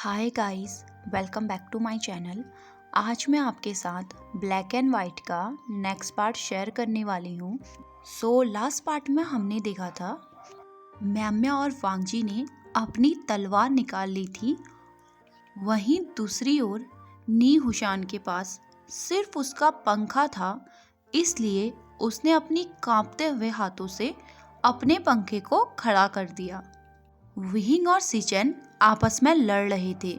Hi guys, welcome back to my channel. आज मैं आपके साथ ब्लैक एंड वाइट का नेक्स्ट पार्ट शेयर करने वाली हूँ। लास्ट पार्ट में हमने देखा था म्याम्या और वांगजी ने अपनी तलवार निकाल ली थी। वहीं दूसरी ओर नी हुशान के पास सिर्फ उसका पंखा था, इसलिए उसने अपनी कांपते हुए हाथों से अपने पंखे को खड़ा कर दिया। विहिंग और सिचेन आपस में लड़ रहे थे।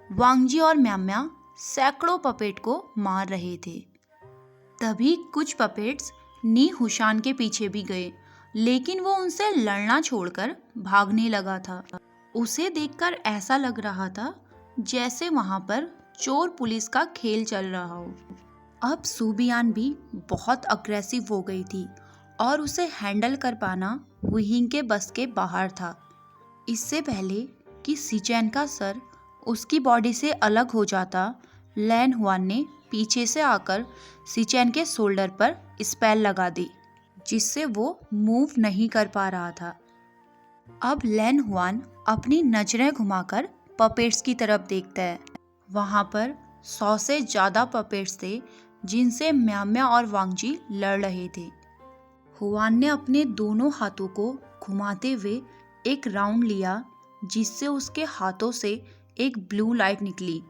वांगजी और म्याम्या सैकड़ों पपेट को मार रहे थे। तभी कुछ पपेट्स नी हुशान के पीछे भी गए, लेकिन वो उनसे लड़ना छोड़कर भागने लगा था। उसे देखकर ऐसा लग रहा था जैसे वहां पर चोर पुलिस का खेल चल रहा हो। अब सूबियान भी बहुत अग्रेसिव हो गई थी और उसे हैंडल कर पाना विहिंग के बस के बाहर था। इससे पहले कि सिचेन का सर उसकी बॉडी से अलग हो जाता, लैन हुआन ने पीछे से आकर सिचेन के शोल्डर पर स्पेल लगा दी, जिससे वो मूव नहीं कर पा रहा था। अब लैन हुआन अपनी नजरें घुमाकर पपेट्स की तरफ देखता है। वहां पर 100 से ज्यादा पपेट्स थे, जिनसे म्याम्या और वांगजी लड़ रहे थे। हुआन ने अपने दोनों हाथों को घुमाते हुए एक राउंड लिया, जिससे उसके हाथों से एक ब्लू लाइट निकली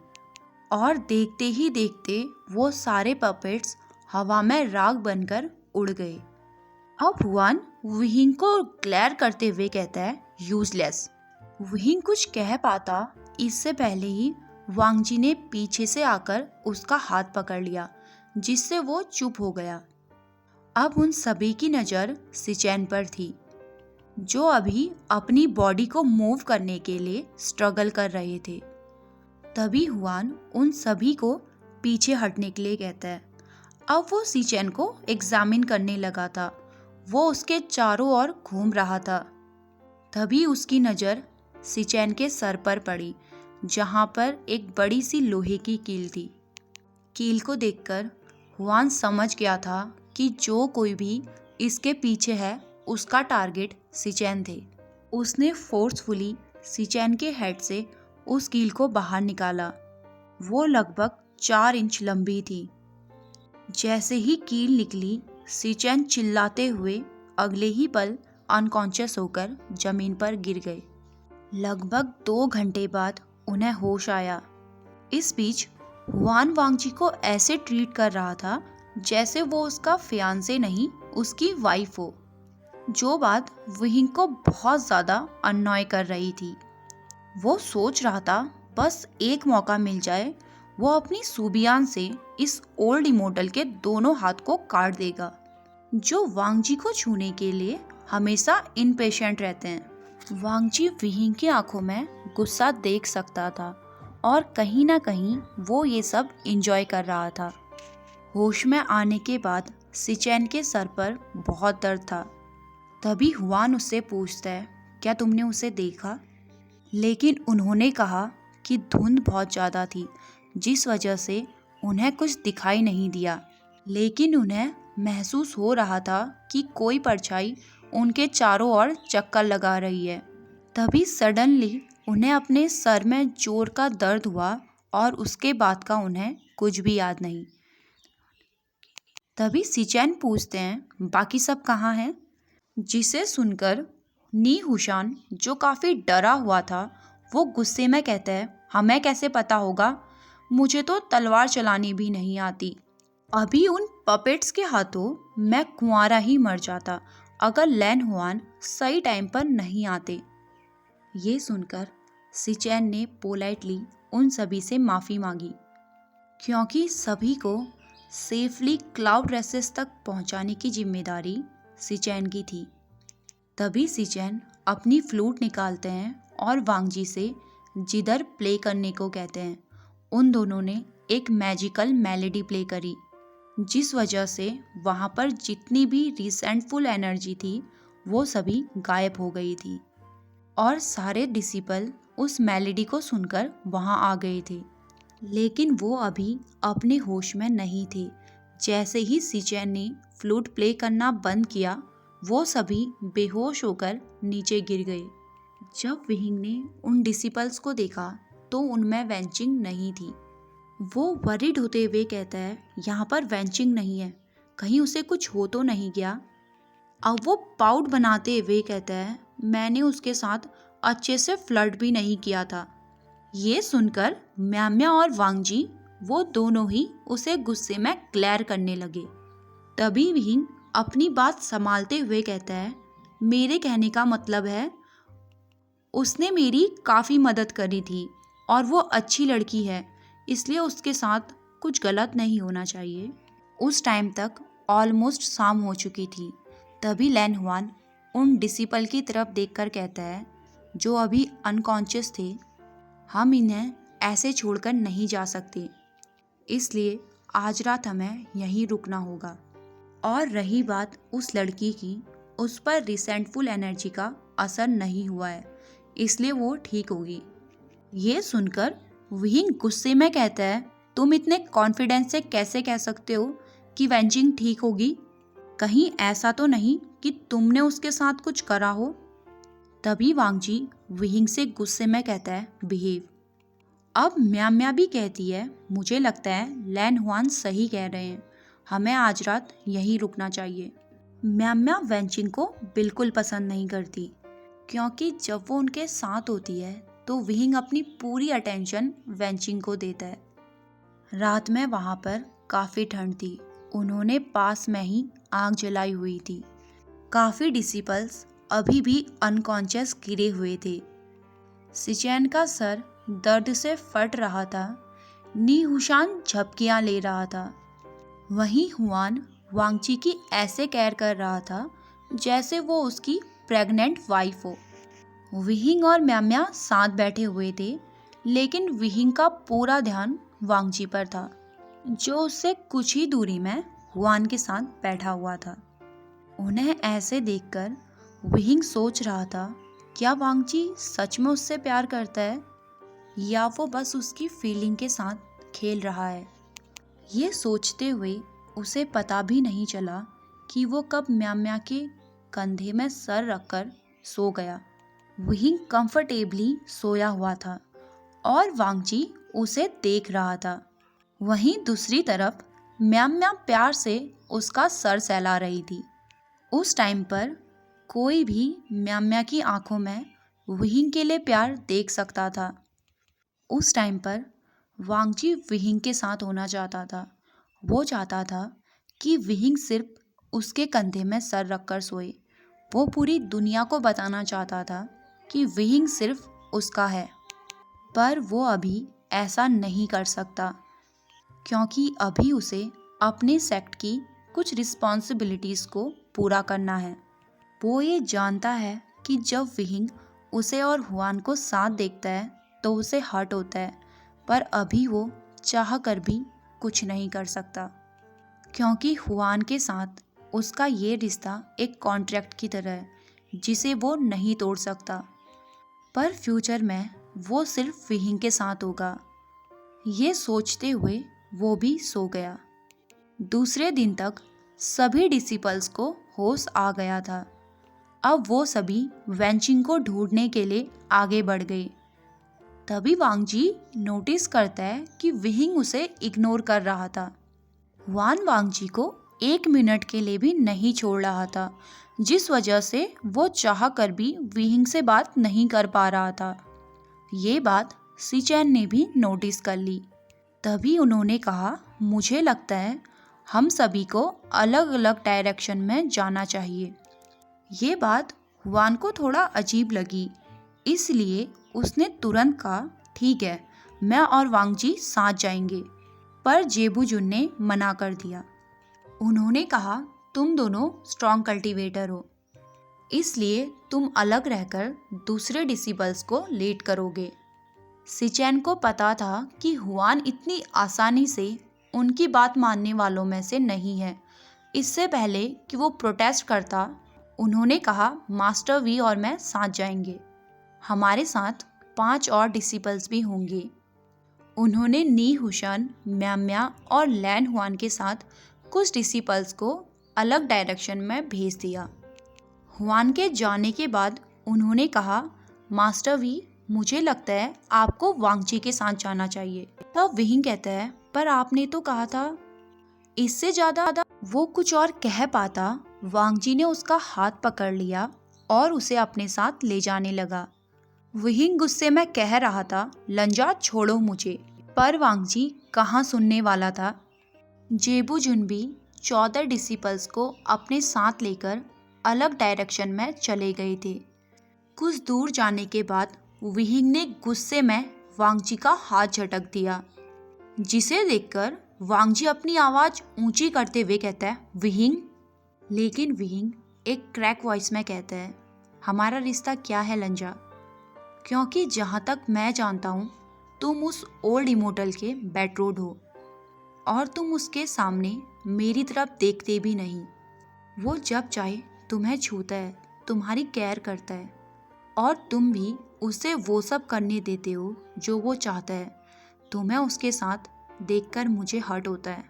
और देखते ही देखते वो सारे पपेट्स हवा में राख बनकर उड़ गए। अब हुआन विहिंग को ग्लेयर करते हुए कहता है, यूजलेस। विहिंग कुछ कह पाता इससे पहले ही वांगजी ने पीछे से आकर उसका हाथ पकड़ लिया, जिससे वो चुप हो गया। अब उन सभी की नज़र सिचेन पर थी, जो अभी अपनी बॉडी को मूव करने के लिए स्ट्रगल कर रहे थे। तभी हुआन उन सभी को पीछे हटने के लिए कहता है। अब वो सिचेन को एग्जामिन करने लगा था। वो उसके चारों ओर घूम रहा था। तभी उसकी नज़र सिचेन के सर पर पड़ी, जहां पर एक बड़ी सी लोहे की कील थी। कील को देखकर हुआन समझ गया था कि जो कोई भी इसके पीछे है, उसका टारगेट सिचेन थे। उसने फोर्सफुली सिचेन के हेड से उस कील को बाहर निकाला। वो लगभग 4 इंच लंबी थी। जैसे ही कील निकली, सिचेन चिल्लाते हुए अगले ही पल अनकॉन्शियस होकर जमीन पर गिर गए। लगभग 2 घंटे बाद उन्हें होश आया। इस बीच हुआन वांगजी को ऐसे ट्रीट कर रहा था जैसे वो उसका फियांसे नहीं, उसकी वाइफ हो, जो बात विहिंग को बहुत ज़्यादा अननॉय कर रही थी। वो सोच रहा था बस एक मौका मिल जाए, वो अपनी सूबियान से इस ओल्ड इमोर्टल के दोनों हाथ को काट देगा, जो वांगजी को छूने के लिए हमेशा इनपेशेंट रहते हैं। वांगजी विहिंग की आंखों में गुस्सा देख सकता था और कहीं ना कहीं वो ये सब एंजॉय कर रहा था। होश में आने के बाद सिचेन के सर पर बहुत दर्द था। तभी हुआन उससे पूछता है, क्या तुमने उसे देखा? लेकिन उन्होंने कहा कि धुंध बहुत ज़्यादा थी, जिस वजह से उन्हें कुछ दिखाई नहीं दिया, लेकिन उन्हें महसूस हो रहा था कि कोई परछाई उनके चारों ओर चक्कर लगा रही है। तभी सडनली उन्हें अपने सर में जोर का दर्द हुआ और उसके बाद का उन्हें कुछ भी याद नहीं। तभी सिचेन पूछते हैं, बाकी सब कहाँ हैं? जिसे सुनकर नी हुशान, जो काफ़ी डरा हुआ था, वो गुस्से में कहता है, हमें कैसे पता होगा? मुझे तो तलवार चलानी भी नहीं आती। अभी उन पपेट्स के हाथों मैं कुंवारा ही मर जाता, अगर लैन हुआन सही टाइम पर नहीं आते। ये सुनकर सिचेन ने पोलाइटली उन सभी से माफ़ी मांगी, क्योंकि सभी को सेफली क्लाउड रेसेस तक पहुंचाने की जिम्मेदारी सिचेन की थी। तभी सिचेन अपनी फ्लूट निकालते हैं और वांगजी से जिधर प्ले करने को कहते हैं। उन दोनों ने एक मैजिकल मेलोडी प्ले करी, जिस वजह से वहाँ पर जितनी भी रिसेंटफुल एनर्जी थी, वो सभी गायब हो गई थी और सारे डिसिपल उस मेलोडी को सुनकर वहाँ आ गए थे। लेकिन वो अभी अपने होश में नहीं थे। जैसे ही सिचेन ने फ्लूट प्ले करना बंद किया, वो सभी बेहोश होकर नीचे गिर गए। जब विहिंग ने उन डिसिपल्स को देखा, तो उनमें वेंचिंग नहीं थी। वो वरीड होते हुए कहता है, यहाँ पर वेंचिंग नहीं है, कहीं उसे कुछ हो तो नहीं गया। अब वो पाउट बनाते हुए कहता है, मैंने उसके साथ अच्छे से फ्लर्ट भी नहीं किया था। ये सुनकर म्याम्या और वांगजी वो दोनों ही उसे गुस्से में ग्लेर करने लगे। तभी विहिंग अपनी बात संभालते हुए कहता है, मेरे कहने का मतलब है उसने मेरी काफ़ी मदद करी थी और वो अच्छी लड़की है, इसलिए उसके साथ कुछ गलत नहीं होना चाहिए। उस टाइम तक ऑलमोस्ट शाम हो चुकी थी। तभी लैन हुआन उन डिसिपल की तरफ देखकर कहता है, जो अभी अनकॉन्शियस थे, हम इन्हें ऐसे छोड़कर नहीं जा सकते, इसलिए आज रात हमें यहीं रुकना होगा। और रही बात उस लड़की की, उस पर रिसेंटफुल एनर्जी का असर नहीं हुआ है, इसलिए वो ठीक होगी। ये सुनकर विहिंग गुस्से में कहता है, तुम इतने कॉन्फिडेंस से कैसे कह सकते हो कि वेंचिंग ठीक होगी? कहीं ऐसा तो नहीं कि तुमने उसके साथ कुछ करा हो? तभी वांगजी विहिंग से गुस्से में कहता है, बिहेव। अब म्याम्या भी कहती है, मुझे लगता है लैन हुआन सही कह रहे हैं, हमें आज रात यहीं रुकना चाहिए। म्याम्या वेंचिंग को बिल्कुल पसंद नहीं करती, क्योंकि जब वो उनके साथ होती है तो विहिंग अपनी पूरी अटेंशन वेंचिंग को देता है। रात में वहाँ पर काफ़ी ठंड थी। उन्होंने पास में ही आग जलाई हुई थी। काफ़ी डिसिपल्स अभी भी अनकॉन्शियस गिरे हुए थे। सिचैन का सर दर्द से फट रहा था। नी हुशान झपकियाँ ले रहा था। वहीं हुआन वांगची की ऐसे केयर कर रहा था जैसे वो उसकी प्रेग्नेंट वाइफ हो। विहिंग और म्याम्या साथ बैठे हुए थे, लेकिन विहिंग का पूरा ध्यान वांगची पर था, जो उससे कुछ ही दूरी में हुआन के साथ बैठा हुआ था। उन्हें ऐसे देखकर विहिंग सोच रहा था, क्या वांगची सच में उससे प्यार करता है या वो बस उसकी फीलिंग के साथ खेल रहा है। ये सोचते हुए उसे पता भी नहीं चला कि वो कब म्याम्या के कंधे में सर रखकर सो गया। विहिंग कंफर्टेबली सोया हुआ था और वांगची उसे देख रहा था। वहीं दूसरी तरफ म्याम्या प्यार से उसका सर सहला रही थी। उस टाइम पर कोई भी म्याम्या की आंखों में विहिंग के लिए प्यार देख सकता था। उस टाइम पर वांगची विहिंग के साथ होना चाहता था। वो चाहता था कि विहिंग सिर्फ उसके कंधे में सर रखकर सोए। वो पूरी दुनिया को बताना चाहता था कि विहिंग सिर्फ उसका है, पर वो अभी ऐसा नहीं कर सकता, क्योंकि अभी उसे अपने सेक्ट की कुछ रिस्पॉन्सिबिलिटीज़ को पूरा करना है। वो ये जानता है कि जब विहिंग उसे और हुआन को साथ देखता है तो उसे हर्ट होता है, पर अभी वो चाह कर भी कुछ नहीं कर सकता, क्योंकि हुआन के साथ उसका ये रिश्ता एक कॉन्ट्रैक्ट की तरह है जिसे वो नहीं तोड़ सकता। पर फ्यूचर में वो सिर्फ विहिंग के साथ होगा। ये सोचते हुए वो भी सो गया। दूसरे दिन तक सभी डिसिपल्स को होश आ गया था। अब वो सभी वेंचिंग को ढूंढने के लिए आगे बढ़ गए। तभी वांगजी नोटिस करता है कि विहिंग उसे इग्नोर कर रहा था। वान वांगजी को 1 मिनट के लिए भी नहीं छोड़ रहा था, जिस वजह से वो चाह कर भी विहिंग से बात नहीं कर पा रहा था। ये बात सिचैन ने भी नोटिस कर ली। तभी उन्होंने कहा, मुझे लगता है हम सभी को अलग अलग डायरेक्शन में जाना चाहिए। ये बात हुआन को थोड़ा अजीब लगी, इसलिए उसने तुरंत कहा, ठीक है, मैं और वांगजी साथ जाएंगे। पर जेबूजुन ने मना कर दिया। उन्होंने कहा, तुम दोनों स्ट्रॉन्ग कल्टीवेटर हो, इसलिए तुम अलग रहकर दूसरे डिसिबल्स को लीड करोगे। सिचैन को पता था कि हुआन इतनी आसानी से उनकी बात मानने वालों में से नहीं है। इससे पहले कि वो प्रोटेस्ट करता, उन्होंने कहा, मास्टर वी और मैं साथ जाएंगे, हमारे साथ 5 और डिसिपल्स भी होंगे। उन्होंने नी हुशान, म्याम्या और लैन हुआन के साथ कुछ डिसिपल्स को अलग डायरेक्शन में भेज दिया। हुआन के जाने के बाद उन्होंने कहा, मास्टर वी, मुझे लगता है आपको वांगजी के साथ जाना चाहिए। तब विहिंग कहता है, पर आपने तो कहा था इससे ज्यादा। वो कुछ और कह पाता, वांगजी ने उसका हाथ पकड़ लिया और उसे अपने साथ ले जाने लगा। विहिंग गुस्से में कह रहा था, लंजा छोड़ो मुझे, पर वांगजी कहाँ सुनने वाला था। जेबू जुनबी 14 डिसिपल्स को अपने साथ लेकर अलग डायरेक्शन में चले गए थे। कुछ दूर जाने के बाद विहिंग ने गुस्से में वांगजी का हाथ झटक दिया, जिसे देखकर वांगजी अपनी आवाज ऊंची करते हुए कहता है, विहिंग। लेकिन विहिंग एक क्रैक वॉइस में कहता है, हमारा रिश्ता क्या है लंजा? क्योंकि जहाँ तक मैं जानता हूँ तुम उस ओल्ड इमोर्टल के बेट्रोड हो और तुम उसके सामने मेरी तरफ देखते भी नहीं। वो जब चाहे तुम्हें छूता है, तुम्हारी केयर करता है और तुम भी उसे वो सब करने देते हो जो वो चाहता है। तुम्हें उसके साथ देखकर मुझे हर्ट होता है।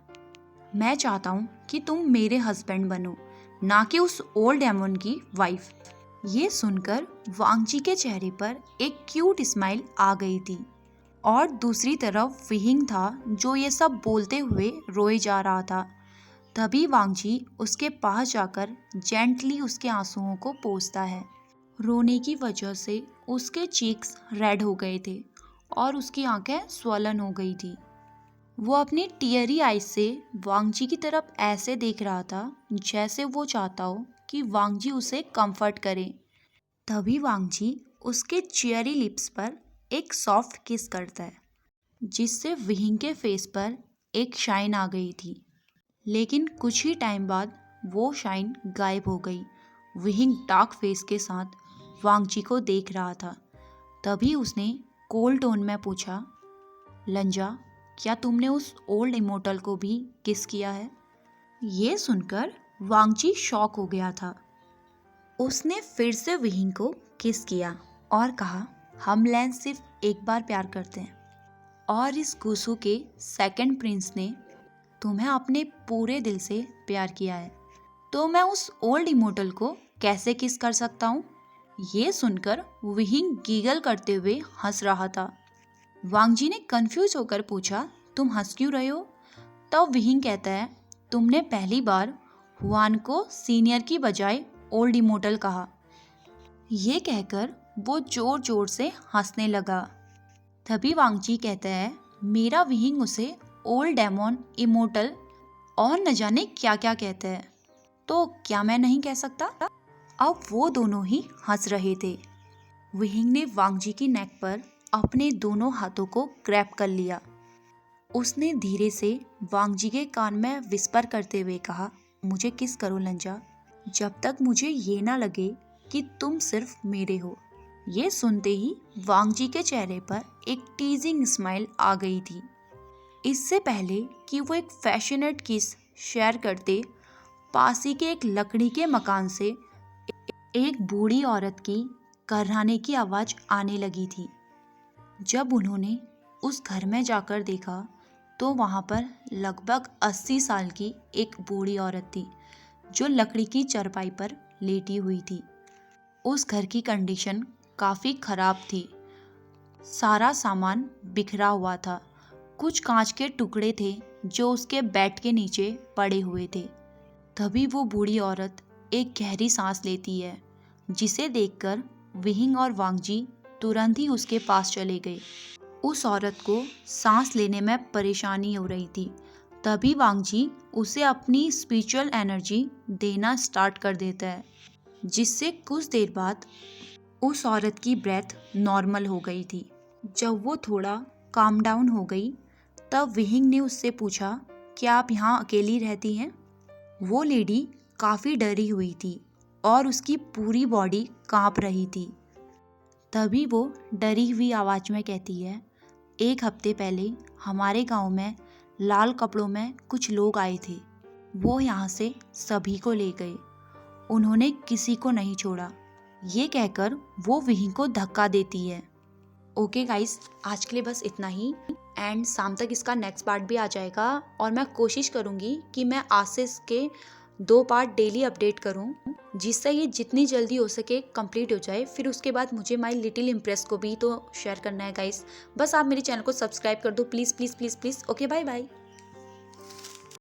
मैं चाहता हूँ कि तुम मेरे हस्बैंड बनो, ना कि उस ओल्ड डेमन की वाइफ। ये सुनकर वांगजी के चेहरे पर एक क्यूट स्माइल आ गई थी और दूसरी तरफ विहिंग था जो ये सब बोलते हुए रोए जा रहा था। तभी वांगजी उसके पास जाकर जेंटली उसके आंसुओं को पोंछता है। रोने की वजह से उसके चीक्स रेड हो गए थे और उसकी आंखें स्वलन हो गई थी। वो अपनी टीयरी आइज से वांगजी की तरफ ऐसे देख रहा था जैसे वो चाहता हो कि वांगजी उसे कंफर्ट करे। तभी वांगजी उसके चियरी लिप्स पर एक सॉफ्ट किस करता है, जिससे विहिंग के फेस पर एक शाइन आ गई थी। लेकिन कुछ ही टाइम बाद वो शाइन गायब हो गई। विहिंग डार्क फेस के साथ वांगजी को देख रहा था। तभी उसने कोल्ड टोन में पूछा, लंजा, क्या तुमने उस ओल्ड इमोर्टल को भी किस किया है? ये सुनकर वांगजी शॉक हो गया था। उसने फिर से विहिंग को किस किया और कहा, हम लैंड सिर्फ एक बार प्यार करते हैं और इस गुसु के सेकंड प्रिंस ने तुम्हें अपने पूरे दिल से प्यार किया है, तो मैं उस ओल्ड इमोर्टल को कैसे किस कर सकता हूँ? ये सुनकर विहिंग गीगल करते हुए हंस रहा था। वांगजी ने कंफ्यूज होकर पूछा, तुम हंस क्यों रहे हो? तब विहिंग कहता है, तुमने पहली बार हुआन को सीनियर की बजाय ओल्ड इमोर्टल कहा। ये कहकर वो जोर जोर से हंसने लगा। तभी वांगजी कहता है, मेरा विहिंग उसे ओल्ड डेमन, इमोर्टल और न जाने क्या क्या कहता है, तो क्या मैं नहीं कह सकता? अब वो दोनों ही हंस रहे थे। विहिंग ने वांगजी की नेक पर अपने दोनों हाथों को ग्रैब कर लिया। उसने धीरे से वांगजी के कान में विस्पर करते हुए कहा, मुझे किस करो लंजा, जब तक मुझे ये ना लगे कि तुम सिर्फ मेरे हो। ये सुनते ही वांगजी के चेहरे पर एक टीजिंग स्माइल आ गई थी। इससे पहले कि वो एक फैशनेट किस शेयर करते, पास ही के एक लकड़ी के मकान से एक बूढ़ी औरत की कर्राने की आवाज़ आने लगी थी। जब उन्होंने उस घर में जाकर देखा तो वहाँ पर लगभग 80 साल की एक बूढ़ी औरत थी जो लकड़ी की चारपाई पर लेटी हुई थी। उस घर की कंडीशन काफ़ी ख़राब थी। सारा सामान बिखरा हुआ था। कुछ कांच के टुकड़े थे जो उसके बेड के नीचे पड़े हुए थे। तभी वो बूढ़ी औरत एक गहरी सांस लेती है, जिसे देखकर विहिंग और वांगजी तुरंत ही उसके पास चले गए। उस औरत को सांस लेने में परेशानी हो रही थी। तभी वांगजी उसे अपनी स्पिरिचुअल एनर्जी देना स्टार्ट कर देता है, जिससे कुछ देर बाद उस औरत की ब्रेथ नॉर्मल हो गई थी। जब वो थोड़ा काम डाउन हो गई तब विहिंग ने उससे पूछा, क्या आप यहाँ अकेली रहती हैं? वो लेडी काफ़ी डरी हुई थी और उसकी पूरी बॉडी कांप रही थी। तभी वो डरी हुई आवाज़ में कहती है, एक हफ्ते पहले हमारे गांव में लाल कपड़ों में कुछ लोग आए थे। वो यहाँ से सभी को ले गए। उन्होंने किसी को नहीं छोड़ा। ये कहकर वो विहिंग को धक्का देती है। ओके गाइस, आज के लिए बस इतना ही। एंड शाम तक इसका नेक्स्ट पार्ट भी आ जाएगा और मैं कोशिश करूँगी कि मैं आज से इसके 2 पार्ट डेली अपडेट करूं, जिससे ये जितनी जल्दी हो सके कंप्लीट हो जाए। फिर उसके बाद मुझे माय लिटिल इम्प्रेस को भी तो शेयर करना है गाइस। बस आप मेरे चैनल को सब्सक्राइब कर दो please please please please. Okay bye bye.